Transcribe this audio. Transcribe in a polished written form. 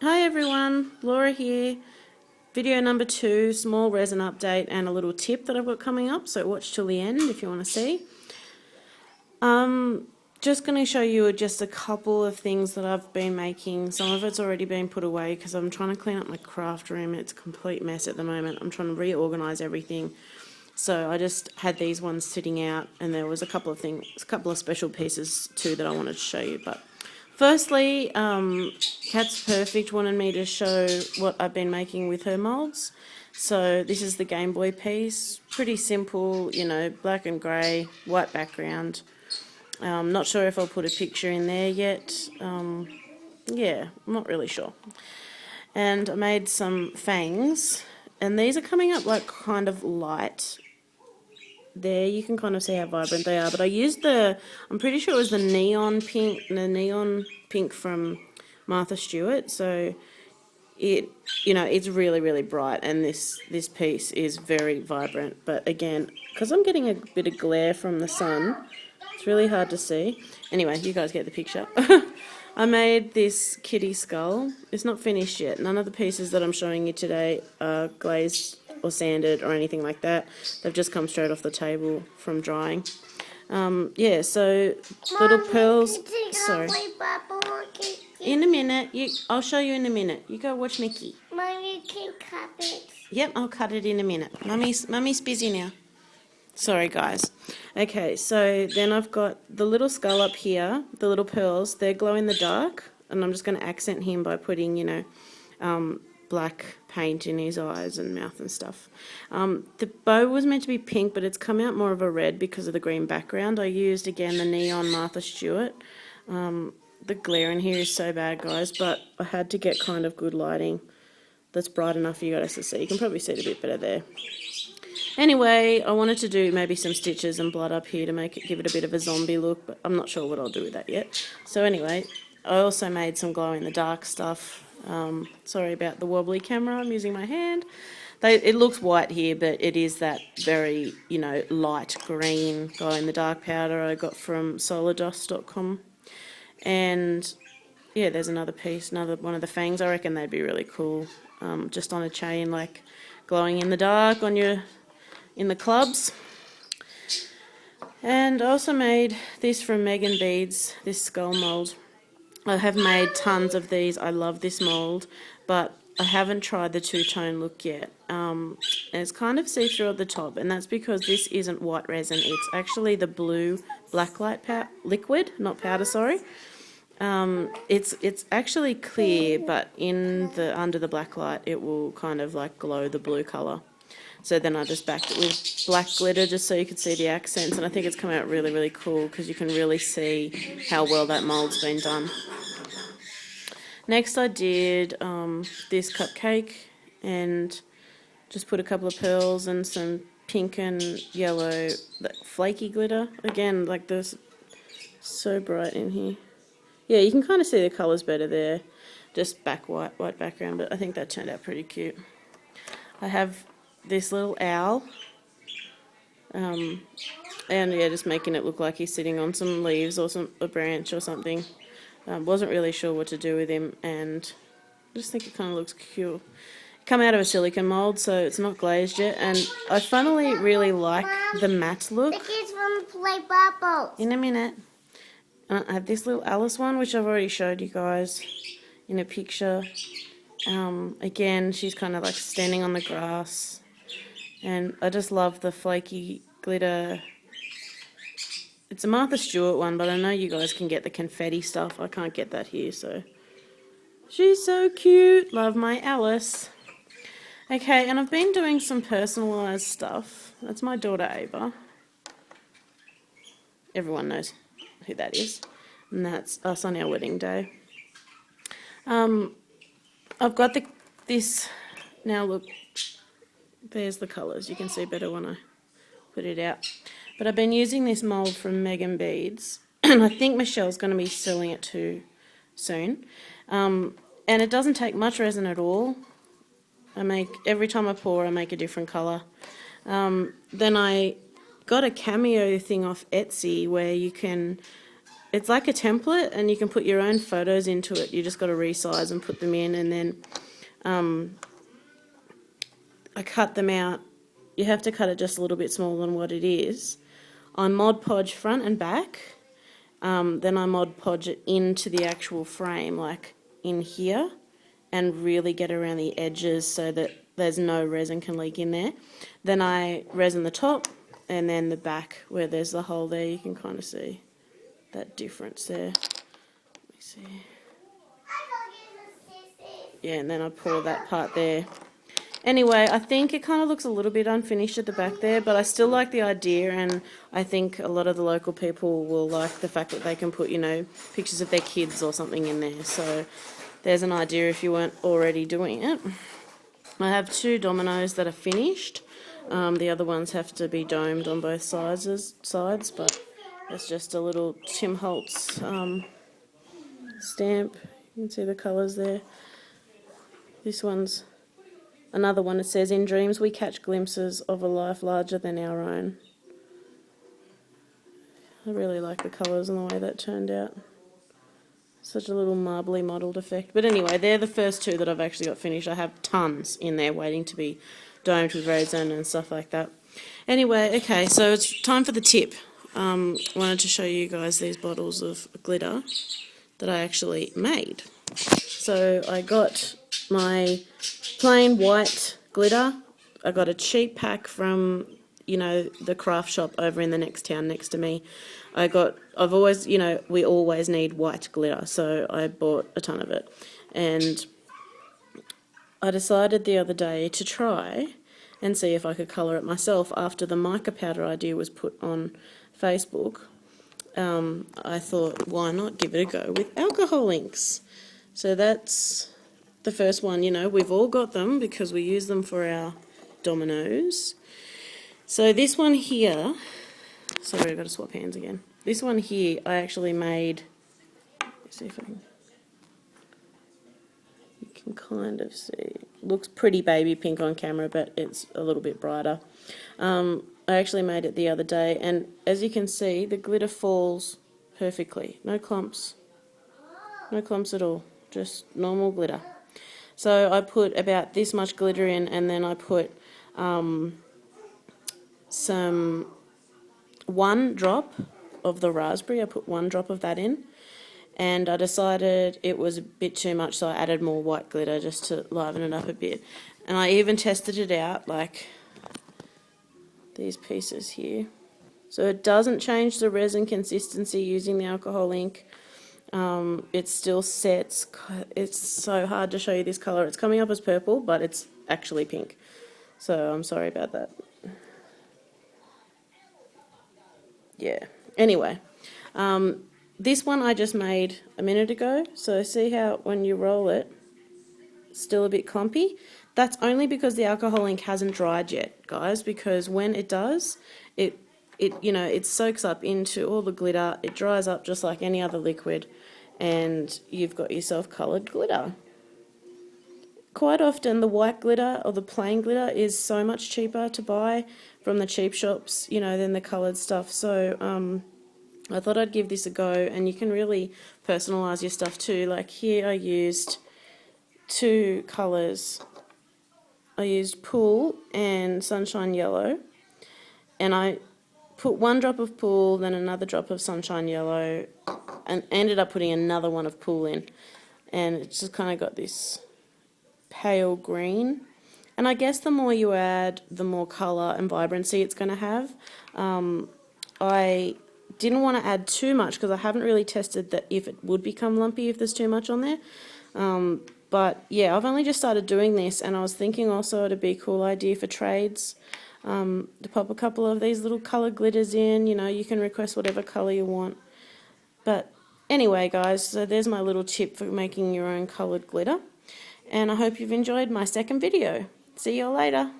Hi everyone, Laura here. Video number 2, small resin update and a little tip that I've got coming up, so watch till the end if you want to see. Just going to show you just a couple of things that I've been making. Some of it's already been put away because I'm trying to clean up my craft room. It's a complete mess at the moment. I'm trying to reorganise everything. So I just had these ones sitting out, and there was a couple of things, a couple of special pieces too that I wanted to show you. But firstly, Cat's Perfect wanted me to show what I've been making with her moulds. So this is the Game Boy piece, pretty simple, you know, black and grey, white background. Not sure if I'll put a picture in there yet. Yeah, I'm not really sure. And I made some fangs, and these are coming up like kind of light. There you can kind of see how vibrant they are, but I used I'm pretty sure it was the neon pink from Martha Stewart, so it's really, really bright, and this piece is very vibrant. But again, because I'm getting a bit of glare from the sun, it's really hard to see. Anyway, you guys get the picture. I made this kitty skull. It's not finished yet. None of the pieces that I'm showing you today are glazed or sanded or anything like that. They've just come straight off the table from drying. Yeah, so little pearls. Sorry. In a minute. I'll show you in a minute. You go watch Mickey. Mommy, can cut it. Yep, I'll cut it in a minute. Mummy's busy now. Sorry, guys. Okay, so then I've got the little skull up here, the little pearls. They're glow in the dark, and I'm just going to accent him by putting, black paint in his eyes and mouth and stuff. The bow was meant to be pink, but it's come out more of a red because of the green background. I used, again, the neon Martha Stewart. The glare in here is so bad, guys, but I had to get kind of good lighting that's bright enough for you guys to see. You can probably see it a bit better there. Anyway, I wanted to do maybe some stitches and blood up here to give it a bit of a zombie look, but I'm not sure what I'll do with that yet. So anyway, I also made some glow-in-the-dark stuff. Sorry about the wobbly camera, I'm using my hand. It looks white here, but it is that very, light green glow-in-the-dark powder I got from solardust.com. And yeah, there's another piece, another one of the fangs. I reckon they'd be really cool, just on a chain, like glowing in the dark in the clubs. And I also made this from Megan Beads, this skull mould. I have made tons of these. I love this mould, but I haven't tried the two-tone look yet. And it's kind of see-through at the top, and that's because this isn't white resin. It's actually the blue blacklight liquid, not powder, sorry. It's actually clear, but under the blacklight it will kind of like glow the blue colour. So then I just backed it with black glitter just so you could see the accents, and I think it's come out really, really cool because you can really see how well that mould's been done. Next I did this cupcake and just put a couple of pearls and some pink and yellow flaky glitter. Again, like this, so bright in here. Yeah, you can kind of see the colours better there. Just white background, but I think that turned out pretty cute. I have this little owl, and yeah, just making it look like he's sitting on some leaves or a branch or something. Wasn't really sure what to do with him, and I just think it kind of looks cute. Come out of a silicone mould, so it's not glazed yet, and I funnily really like the matte look. The kids want to play bubbles. In a minute. I have this little Alice one, which I've already showed you guys in a picture. Again, she's kind of like standing on the grass. And I just love the flaky glitter. It's a Martha Stewart one, but I know you guys can get the confetti stuff. I can't get that here, so. She's so cute. Love my Alice. Okay, and I've been doing some personalised stuff. That's my daughter Ava. Everyone knows who that is, and that's us on our wedding day. I've got this now. Look, there's the colours. You can see better when I put it out. But I've been using this mould from Megan Beads, and I think Michelle's going to be selling it too soon. And it doesn't take much resin at all. Every time I pour, I make a different colour. Then I got a cameo thing off Etsy where you can it's like a template, and you can put your own photos into it. You just got to resize and put them in, and then I cut them out. You have to cut it just a little bit smaller than what it is. I Mod Podge front and back. Then I Mod Podge it into the actual frame, like in here, and really get around the edges so that there's no resin can leak in there. Then I resin the top, and then the back where there's the hole there. You can kind of see that difference there. Let me see. Yeah, and then I pour that part there. Anyway, I think it kind of looks a little bit unfinished at the back there, but I still like the idea, and I think a lot of the local people will like the fact that they can put, you know, pictures of their kids or something in there. So there's an idea if you weren't already doing it. I have 2 dominoes that are finished. The other ones have to be domed on both sides, but it's just a little Tim Holtz stamp. You can see the colours there. This one's another one. It says, "In dreams we catch glimpses of a life larger than our own." I really like the colours and the way that turned out. Such a little marbly modelled effect. But anyway, they're the first 2 that I've actually got finished. I have tons in there waiting to be domed with resin and stuff like that. Anyway, okay, so it's time for the tip. Wanted to show you guys these bottles of glitter that I actually made. So I got my plain white glitter. I got a cheap pack from, you know, the craft shop over in the next town next to me. I've always, you know, we always need white glitter, so I bought a ton of it. And I decided the other day to try and see if I could colour it myself after the mica powder idea was put on Facebook. I thought, why not give it a go with alcohol inks? So that's the first one. You know, we've all got them because we use them for our dominoes. So this one here, sorry, I've got to swap hands again. This one here I actually made, let's see if I can, you can kind of see, looks pretty baby pink on camera, but it's a little bit brighter. I actually made it the other day, and as you can see, the glitter falls perfectly. No clumps at all, just normal glitter. So I put about this much glitter in, and then I put one drop of the raspberry. I put 1 drop of that in, and I decided it was a bit too much, so I added more white glitter just to liven it up a bit. And I even tested it out, like these pieces here. So it doesn't change the resin consistency using the alcohol ink. It still sets. It's so hard to show you this colour. It's coming up as purple, but it's actually pink. So I'm sorry about that. Yeah. Anyway, this one I just made a minute ago. So see how when you roll it, it's still a bit clumpy? That's only because the alcohol ink hasn't dried yet, guys, because when it does, it you know, it soaks up into all the glitter. It dries up just like any other liquid, and you've got yourself coloured glitter. Quite often the white glitter or the plain glitter is so much cheaper to buy from the cheap shops, you know, than the coloured stuff. So I thought I'd give this a go, and you can really personalise your stuff too. Like here I used 2 colours. I used Pool and Sunshine Yellow, and I put 1 drop of Pool, then another drop of Sunshine Yellow, and ended up putting another one of Pool in, and it just kind of got this pale green. And I guess the more you add, the more colour and vibrancy it's going to have. I didn't want to add too much because I haven't really tested that if it would become lumpy if there's too much on there. But yeah, I've only just started doing this, and I was thinking also it'd be a cool idea for trades to pop a couple of these little coloured glitters in. You know, you can request whatever colour you want. But anyway, guys, so there's my little tip for making your own coloured glitter. And I hope you've enjoyed my second video. See you all later.